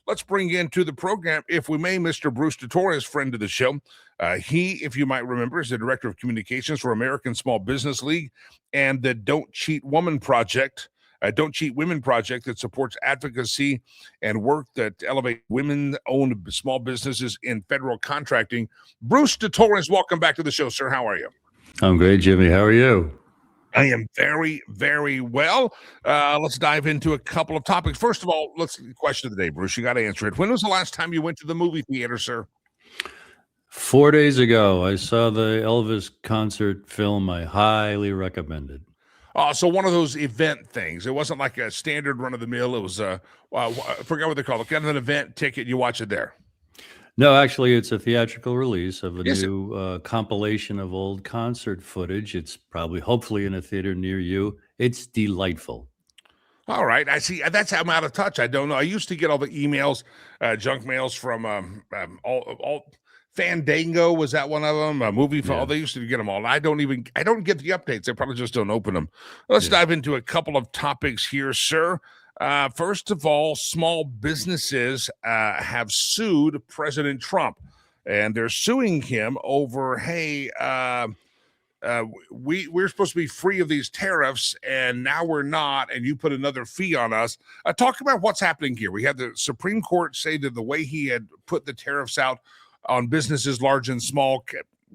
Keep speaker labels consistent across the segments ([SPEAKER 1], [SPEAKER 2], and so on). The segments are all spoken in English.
[SPEAKER 1] let's bring into the program, if we may, Mr. Bruce Torres, friend of the show. He, if you might remember, is the Director of Communications for American Small Business League and the Don't Cheat Women Project. Don't Cheat Women Project that supports advocacy and work that elevate women-owned small businesses in federal contracting. Bruce Torres, welcome back to the show, sir. How are you?
[SPEAKER 2] I'm great, Jimmy. How are you?
[SPEAKER 1] I am very, very well. Let's dive into a couple of topics. First of all, question of the day, Bruce. You got to answer it. When was the last time you went to the movie theater, sir?
[SPEAKER 2] 4 days ago, I saw the Elvis concert film I highly recommended.
[SPEAKER 1] So one of those event things. It wasn't like a standard run-of-the-mill. It was, I forgot what they call it, kind of an event ticket. You watch it there.
[SPEAKER 2] No, actually, it's a theatrical release of a new compilation of old concert footage. It's probably, hopefully, in a theater near you. It's delightful.
[SPEAKER 1] All right. I see. That's how I'm out of touch. I don't know. I used to get all the emails, junk mails from all Fandango. Was that one of them? A movie. Yeah. They used to get them all. I don't get the updates. I probably just don't open them. Let's dive into a couple of topics here, sir. First of all, small businesses have sued President Trump, and they're suing him over, hey, we're supposed to be free of these tariffs, and now we're not, and you put another fee on us. Talk about what's happening here. We had the Supreme Court say that the way he had put the tariffs out on businesses large and small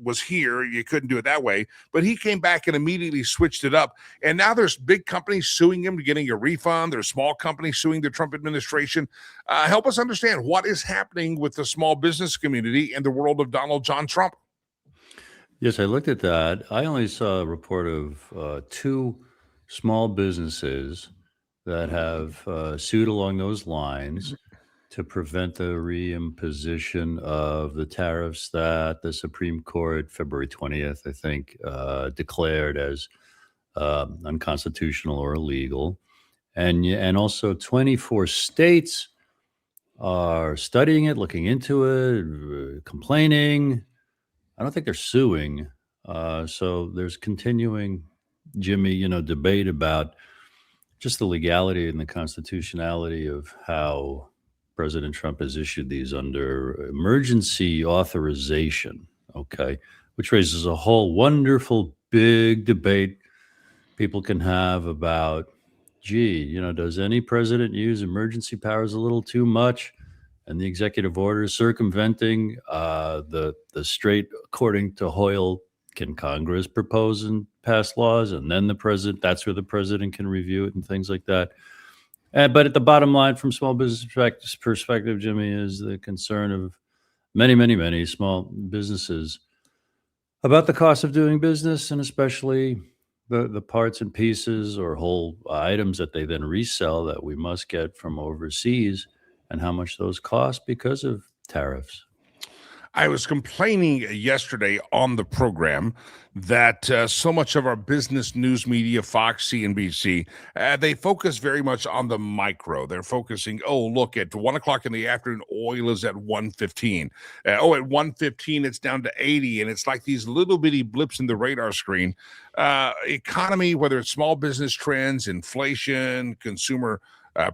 [SPEAKER 1] was here. You couldn't do it that way, but he came back and immediately switched it up. And now there's big companies suing him to getting a refund. There's small companies suing the Trump administration. Help us understand what is happening with the small business community in the world of Donald John Trump.
[SPEAKER 2] Yes, I looked at that. I only saw a report of 2 small businesses that have sued along those lines to prevent the reimposition of the tariffs that the Supreme Court, February 20th, I think, declared as unconstitutional or illegal. And also 24 states are studying it, looking into it, complaining. I don't think they're suing. So there's continuing, Jimmy, debate about just the legality and the constitutionality of how President Trump has issued these under emergency authorization, okay, which raises a whole wonderful big debate people can have about, does any president use emergency powers a little too much? And the executive order circumventing the straight, according to Hoyle, can Congress propose and pass laws? And then the president, that's where the president can review it and things like that. But at the bottom line, from small business perspective, Jimmy, is the concern of many, many, many small businesses about the cost of doing business, and especially the parts and pieces or whole items that they then resell that we must get from overseas, and how much those cost because of tariffs.
[SPEAKER 1] I was complaining yesterday on the program that so much of our business news media, Fox, CNBC, they focus very much on the micro. They're focusing, look, at 1 o'clock in the afternoon, oil is at 115. At 115, it's down to 80. And it's like these little bitty blips in the radar screen. Economy, whether it's small business trends, inflation, consumer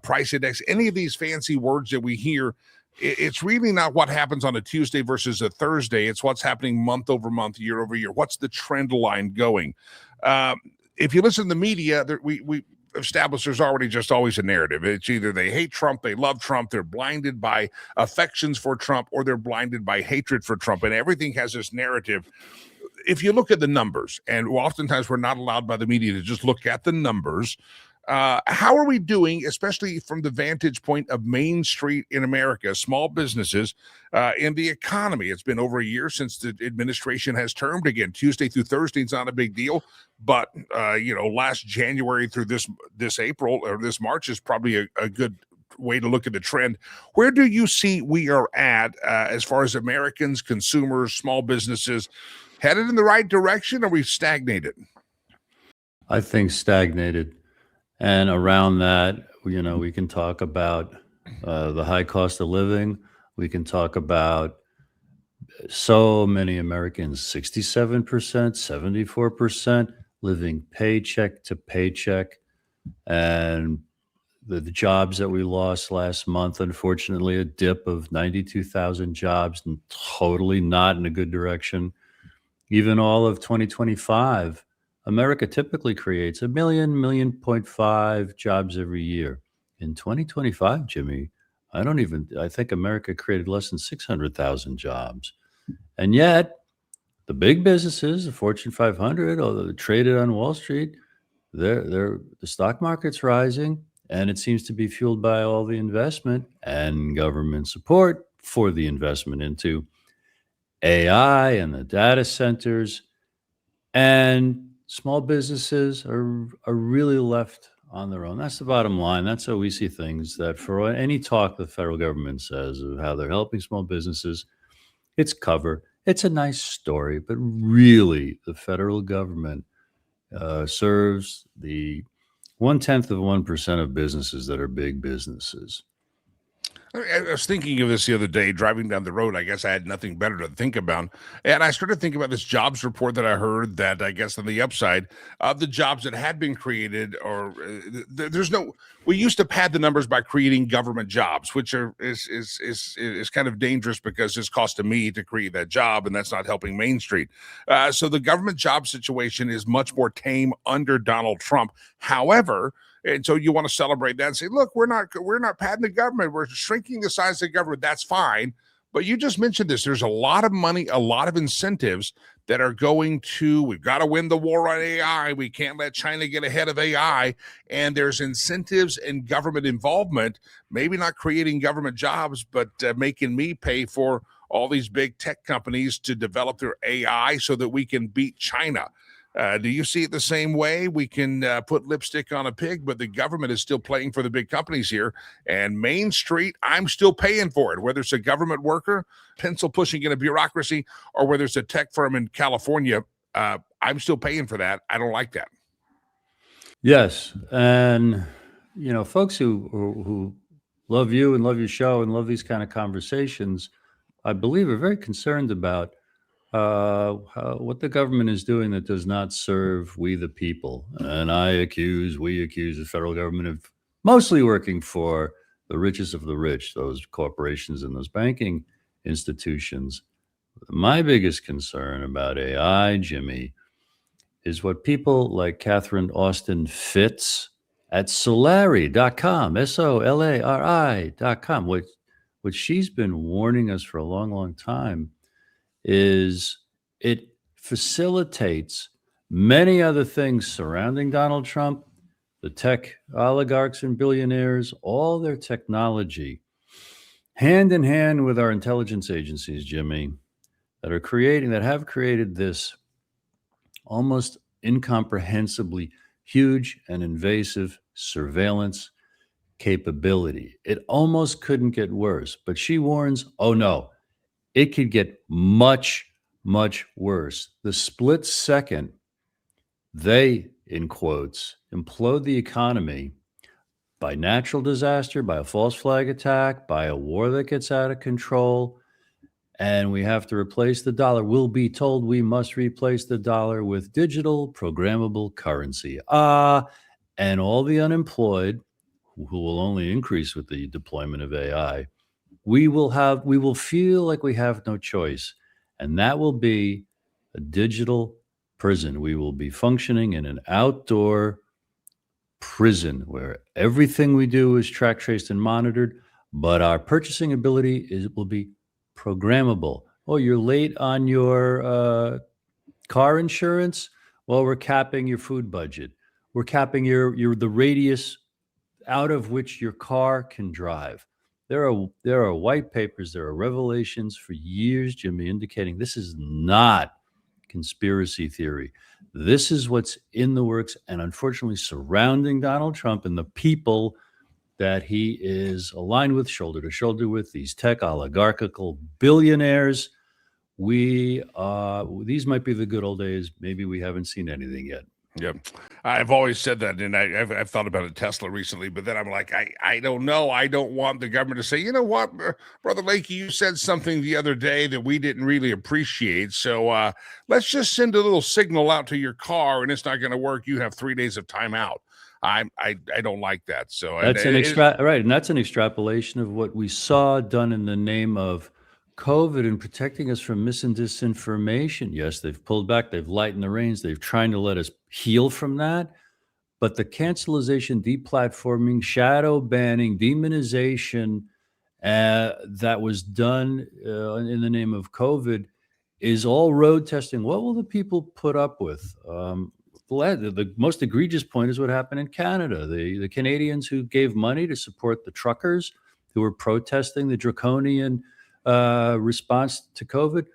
[SPEAKER 1] price index, any of these fancy words that we hear, it's really not what happens on a Tuesday versus a Thursday. It's what's happening month over month, year over year. What's the trend line going? If you listen to the media, we established there's already just always a narrative. It's either they hate Trump, they love Trump, they're blinded by affections for Trump, or they're blinded by hatred for Trump. And everything has this narrative. If you look at the numbers, and oftentimes we're not allowed by the media to just look at the numbers, how are we doing, especially from the vantage point of Main Street in America, small businesses, in the economy? It's been over a year since the administration has termed. Again, Tuesday through Thursday is not a big deal, but last January through this April or this March is probably a good way to look at the trend. Where do you see we are at as far as Americans, consumers, small businesses, headed in the right direction, or we've stagnated?
[SPEAKER 2] I think stagnated. And around that, we can talk about the high cost of living. We can talk about so many Americans, 67%, 74%, living paycheck to paycheck. And the jobs that we lost last month, unfortunately, a dip of 92,000 jobs, and totally not in a good direction. Even all of 2025, America typically creates a million point five jobs every year. In 2025, Jimmy, I think America created less than 600,000 jobs. And yet, the big businesses, the Fortune 500, although they're traded on Wall Street, the stock market's rising, and it seems to be fueled by all the investment and government support for the investment into AI and the data centers. And small businesses are really left on their own. That's the bottom line. That's how we see things. That for any talk the federal government says of how they're helping small businesses, it's cover. It's a nice story, but really, the federal government serves the 0.1% of businesses that are big businesses.
[SPEAKER 1] I was thinking of this the other day, driving down the road. I guess I had nothing better to think about. And I started thinking about this jobs report that I heard that I guess on the upside of the jobs that had been created, or we used to pad the numbers by creating government jobs, which is kind of dangerous because it's costing me to create that job, and that's not helping Main Street. So the government job situation is much more tame under Donald Trump. However, and so you want to celebrate that and say, look, we're not padding the government. We're shrinking the size of the government. That's fine. But you just mentioned this. There's a lot of money, a lot of incentives that are going to, we've got to win the war on AI. We can't let China get ahead of AI. And there's incentives and government involvement, maybe not creating government jobs, but making me pay for all these big tech companies to develop their AI so that we can beat China. Do you see it the same way? We can put lipstick on a pig, but the government is still playing for the big companies here. And Main Street, I'm still paying for it, whether it's a government worker, pencil pushing in a bureaucracy, or whether it's a tech firm in California. I'm still paying for that. I don't like that.
[SPEAKER 2] Yes. And, folks who love you and love your show and love these kind of conversations, I believe are very concerned about what the government is doing that does not serve we the people. And we accuse the federal government of mostly working for the richest of the rich, those corporations and those banking institutions. My biggest concern about AI, Jimmy, is what people like Catherine Austin Fitts at Solari.com, Solari.com, what she's been warning us for a long, long time, is it facilitates many other things surrounding Donald Trump, the tech oligarchs and billionaires, all their technology, hand in hand with our intelligence agencies, Jimmy, that have created this almost incomprehensibly huge and invasive surveillance capability. It almost couldn't get worse, but she warns, oh no, it could get much, much worse. The split second they, in quotes, implode the economy by natural disaster, by a false flag attack, by a war that gets out of control, and we have to replace the dollar, we'll be told we must replace the dollar with digital programmable currency. And all the unemployed, who will only increase with the deployment of AI, we will feel like we have no choice. And that will be a digital prison. We will be functioning in an outdoor prison where everything we do is tracked, traced, and monitored, but our purchasing ability will be programmable. Oh, you're late on your car insurance? Well, we're capping your food budget. We're capping the radius out of which your car can drive. There are white papers, there are revelations for years, Jimmy, indicating this is not conspiracy theory. This is what's in the works, and unfortunately surrounding Donald Trump and the people that he is aligned with, shoulder to shoulder with, these tech oligarchical billionaires. These might be the good old days. Maybe we haven't seen anything yet.
[SPEAKER 1] Yeah, I've always said that, and I've thought about a Tesla recently, but then I'm like, I don't know. I don't want the government to say, you know what, Brother Lakey, you said something the other day that we didn't really appreciate, so let's just send a little signal out to your car, and it's not going to work. You have 3 days of time out. I don't like that. So
[SPEAKER 2] That's an right, and that's an extrapolation of what we saw done in the name of COVID and protecting us from mis and disinformation. Yes, they've pulled back, they've lightened the reins, they've trying to let us heal from that. But the cancelization, deplatforming, shadow banning, demonization that was done in the name of COVID is all road testing. What will the people put up with? The most egregious point is what happened in Canada. The Canadians who gave money to support the truckers who were protesting the draconian response to COVID,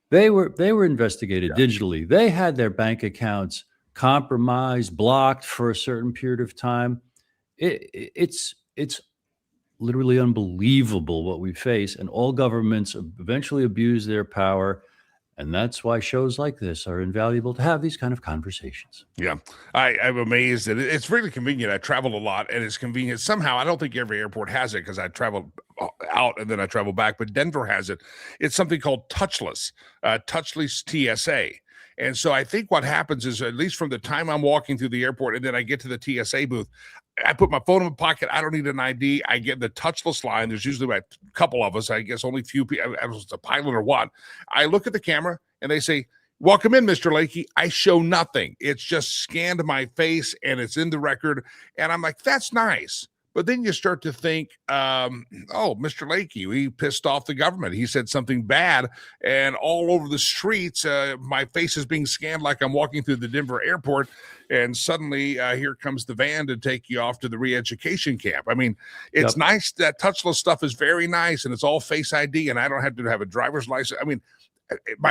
[SPEAKER 2] they were investigated digitally. They had their bank accounts compromised, blocked for a certain period of time. It's literally unbelievable what we face, and all governments eventually abuse their power. And that's why shows like this are invaluable to have these kind of conversations.
[SPEAKER 1] Yeah, I'm amazed that it's really convenient. I travel a lot, and it's convenient. Somehow, I don't think every airport has it because I travel out and then I travel back. But Denver has it. It's something called touchless TSA. And so I think what happens is, at least from the time I'm walking through the airport and then I get to the TSA booth, I put my phone in my pocket. I don't need an ID. I get the touchless line. There's usually a couple of us. I guess only few people. I was a pilot or what. I look at the camera and they say, "Welcome in, Mr. Lakey." I show nothing. It's just scanned my face and it's in the record. And I'm like, that's nice. But then you start to think, oh, Mr. Lakey, he pissed off the government. He said something bad. And all over the streets, my face is being scanned like I'm walking through the Denver airport. And suddenly here comes the van to take you off to the re-education camp. I mean, it's nice. That touchless stuff is very nice. And it's all Face ID. And I don't have to have a driver's license. I mean,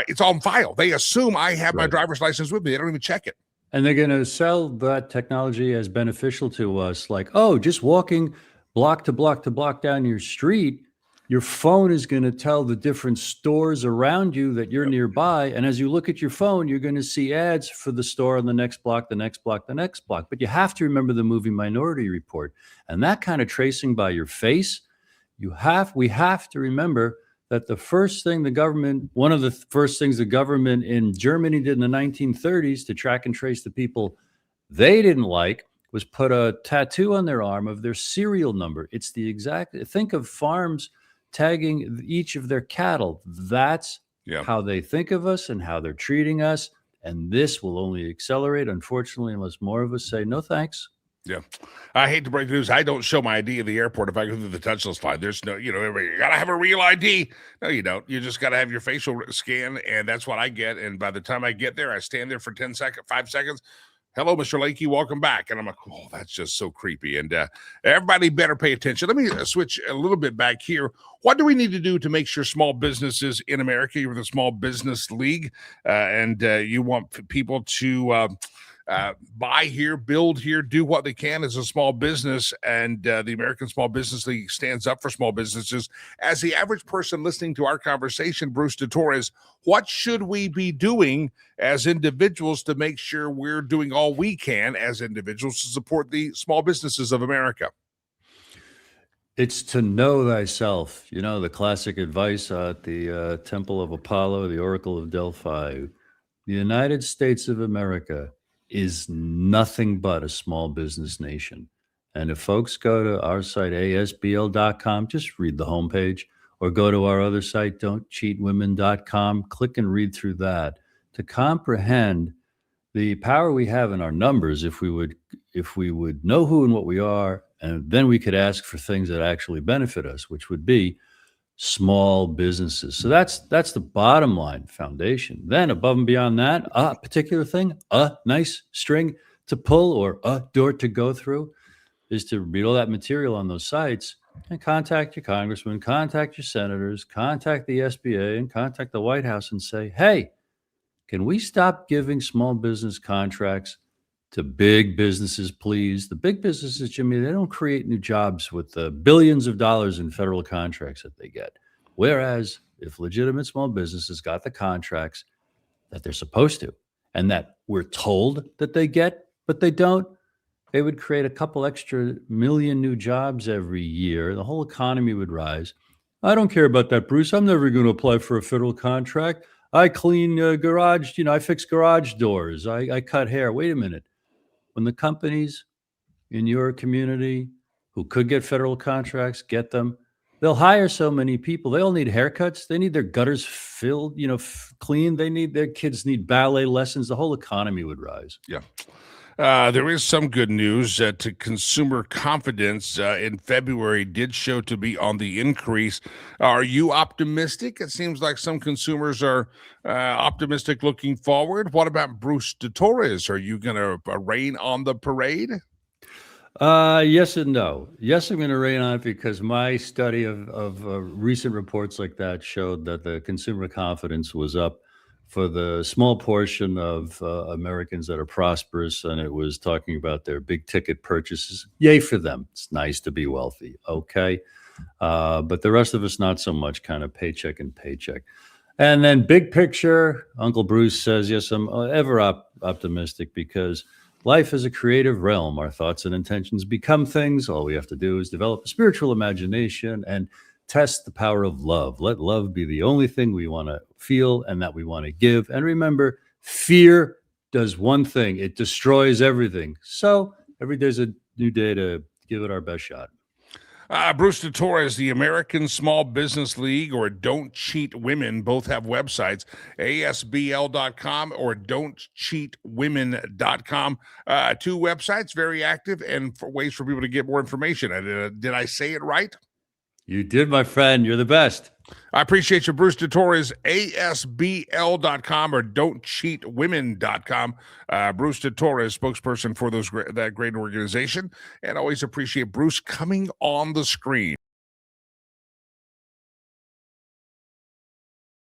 [SPEAKER 1] it's all in file. They assume I have my driver's license with me. They don't even check it.
[SPEAKER 2] And they're going to sell that technology as beneficial to us. Like, oh, just walking block to block to block down your street, your phone is going to tell the different stores around you that you're nearby. And as you look at your phone, you're going to see ads for the store on the next block, the next block, the next block. But you have to remember the movie Minority Report. And that kind of tracing by your face, we have to remember that one of the first things the government in Germany did in the 1930s to track and trace the people they didn't like was put a tattoo on their arm of their serial number. It's the exact, think of farms tagging each of their cattle. That's how they think of us and how they're treating us. And this will only accelerate, unfortunately, unless more of us say, no, thanks.
[SPEAKER 1] Yeah. I hate to break the news. I don't show my ID at the airport if I go through the touchless line. There's no, everybody, you got to have a real ID. No, you don't. You just got to have your facial scan, and that's what I get. And by the time I get there, I stand there for 5 seconds. Hello, Mr. Lakey, welcome back. And I'm like, oh, that's just so creepy. And everybody better pay attention. Let me switch a little bit back here. What do we need to do to make sure small businesses in America, you're the Small Business League, and you want people to buy here, build here, do what they can as a small business. And the American Small Business League stands up for small businesses. As the average person listening to our conversation, Bruce de Torres, what should we be doing as individuals to make sure we're doing all we can as individuals to support the small businesses of America?
[SPEAKER 2] It's to know thyself. The classic advice at the Temple of Apollo, the Oracle of Delphi. The United States of America is nothing but a small business nation. And if folks go to our site, ASBL.com, just read the homepage, or go to our other site, don'tcheatwomen.com, click and read through that to comprehend the power we have in our numbers if we would know who and what we are, and then we could ask for things that actually benefit us, which would be small businesses. So that's the bottom line foundation. Then above and beyond that, a particular thing, a nice string to pull or a door to go through is to read all that material on those sites and contact your congressman, contact your senators, contact the SBA, and contact the White House and say, hey, can we stop giving small business contracts to big businesses, please? The big businesses, Jimmy, they don't create new jobs with the billions of dollars in federal contracts that they get. Whereas if legitimate small businesses got the contracts that they're supposed to and that we're told that they get, but they don't, they would create a couple extra million new jobs every year. The whole economy would rise. I don't care about that, Bruce. I'm never going to apply for a federal contract. I clean garage, I fix garage doors. I cut hair. Wait a minute. When the companies in your community who could get federal contracts, get them. They'll hire so many people. They all need haircuts. They need their gutters filled, clean. Their kids need ballet lessons. The whole economy would rise.
[SPEAKER 1] Yeah. There is some good news to consumer confidence in February did show to be on the increase. Are you optimistic? It seems like some consumers are optimistic looking forward. What about Bruce Torres? Are you going to rain on the parade?
[SPEAKER 2] Yes and no. Yes, I'm going to rain on it because my study of recent reports like that showed that the consumer confidence was up for the small portion of Americans that are prosperous, and it was talking about their big ticket purchases. Yay for them. It's nice to be wealthy. Okay. But the rest of us, not so much, kind of paycheck and paycheck. And then big picture, Uncle Bruce says, yes, I'm ever optimistic because life is a creative realm. Our thoughts and intentions become things. All we have to do is develop a spiritual imagination and test the power of love. Let love be the only thing we want to feel and that we want to give. And remember, fear does one thing. It destroys everything. So every day's a new day to give it our best shot.
[SPEAKER 1] Bruce Torres, the American Small Business League, or Don't Cheat Women, both have websites, ASBL.com or Don'tCheatWomen.com. Two websites, very active, and for ways for people to get more information. Did I say it right?
[SPEAKER 2] You did, my friend. You're the best.
[SPEAKER 1] I appreciate you, Bruce Torres, ASBL.com or Don'tCheatWomen.com. Bruce Torres, spokesperson for that great organization, and always appreciate Bruce coming on the screen.